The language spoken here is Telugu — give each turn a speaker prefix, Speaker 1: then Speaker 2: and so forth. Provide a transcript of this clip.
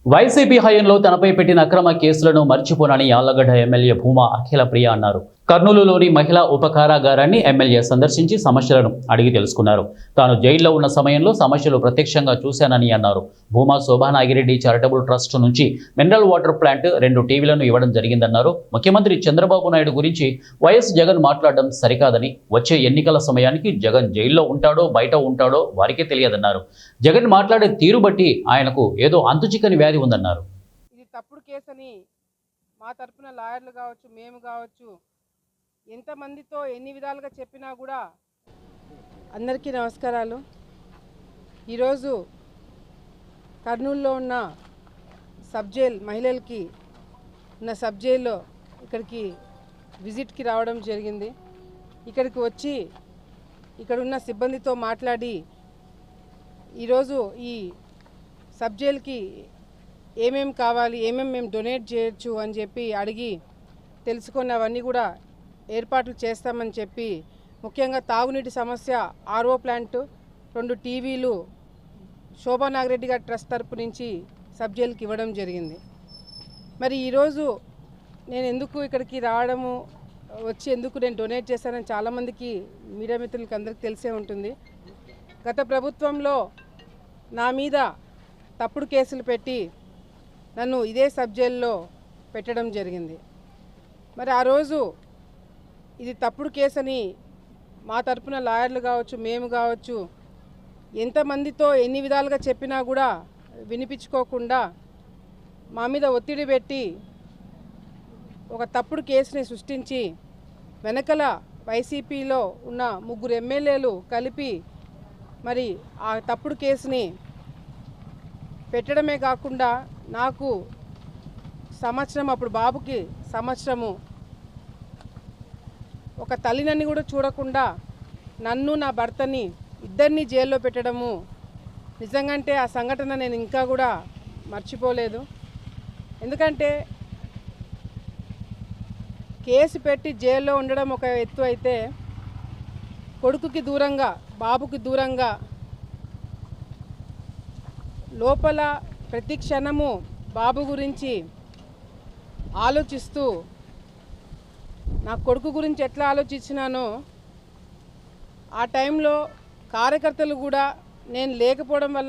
Speaker 1: వైసీపీ హయాంలో తనపై పెట్టిన అక్రమ కేసులను మర్చిపోనని యాళ్లగడ్డ ఎమ్మెల్యే భూమా అఖిలప్రియ అన్నారు. కర్నూలులోని మహిళా ఉపకారాగారాన్ని ఎమ్మెల్యే సందర్శించి సమస్యలను అడిగి తెలుసుకున్నారు. తాను జైల్లో ఉన్న సమయంలో సమస్యలు ప్రత్యక్షంగా చూశానని అన్నారు. భూమా శోభానాగిరెడ్డి చారిటబుల్ ట్రస్ట్ నుంచి మినరల్ వాటర్ ప్లాంట్ 2 టీవీలను ఇవ్వడం జరిగిందన్నారు. ముఖ్యమంత్రి చంద్రబాబు నాయుడు గురించి వైఎస్ జగన్ మాట్లాడడం సరికాదని, వచ్చే ఎన్నికల సమయానికి జగన్ జైల్లో ఉంటాడో బయట ఉంటాడో వారికే తెలియదన్నారు. జగన్ మాట్లాడే తీరు బట్టి ఆయనకు ఏదో అంతుచిక్కని వ్యాధి ఉందన్నారు.
Speaker 2: ఇది తప్పుడు కేసని మా తరపున లాయర్లు కావచ్చు, మేము కావచ్చు, ఎంతమందితో ఎన్ని విధాలుగా చెప్పినా కూడా. అందరికీ నమస్కారాలు. ఈరోజు కర్నూలులో ఉన్న సబ్ జైల్, మహిళలకి ఉన్న సబ్ జైల్లో ఇక్కడికి విజిట్కి రావడం జరిగింది. ఇక్కడికి వచ్చి ఇక్కడున్న సిబ్బందితో మాట్లాడి ఈరోజు ఈ సబ్ జైల్కి ఏమేం కావాలి, మేము డొనేట్ చేయొచ్చు అని చెప్పి అడిగి తెలుసుకున్నవన్నీ కూడా ఏర్పాట్లు చేస్తామని చెప్పి, ముఖ్యంగా తాగునీటి సమస్య, ఆర్ఓ ప్లాంట్, 2 టీవీలు శోభానాగిరెడ్డి గారి ట్రస్ట్ తరపు నుంచి సబ్ జైలుకి ఇవ్వడం జరిగింది. మరి ఈరోజు నేను ఎందుకు ఇక్కడికి రావడము, వచ్చి ఎందుకు నేను డొనేట్ చేశానని చాలామందికి, మీడియా మిత్రులకి అందరికీ తెలిసే ఉంటుంది. గత ప్రభుత్వంలో నా మీద తప్పుడు కేసులు పెట్టి నన్ను ఇదే సబ్ జైల్లో పెట్టడం జరిగింది. మరి ఆ రోజు ఇది తప్పుడు కేసని మా తరపున లాయర్లు కావచ్చు, మేము కావచ్చు, ఎంతమందితో ఎన్ని విధాలుగా చెప్పినా కూడా వినిపించుకోకుండా మా మీద ఒత్తిడి పెట్టి ఒక తప్పుడు కేసుని సృష్టించి వెనకల వైసీపీలో ఉన్న 3 ఎమ్మెల్యేలు కలిపి మరి ఆ తప్పుడు కేసుని పెట్టడమే కాకుండా నాకు సంవత్సరం, అప్పుడు బాబుకి సంవత్సరము, ఒక తల్లినని కూడా చూడకుండా నన్ను, నా భర్తని, ఇద్దరిని జైల్లో పెట్టడము నిజంగంటే ఆ సంఘటన నేను ఇంకా కూడా మర్చిపోలేదు. ఎందుకంటే కేసు పెట్టి జైల్లో ఉండడం ఒక ఎత్తు అయితే, కొడుకుకి దూరంగా, బాబుకి దూరంగా లోపల ప్రతి క్షణము బాబు గురించి ఆలోచిస్తూ, నా కొడుకు గురించి ఎట్లా ఆలోచించినానో ఆ టైంలో కార్యకర్తలు కూడా నేను లేకపోవడం వల్ల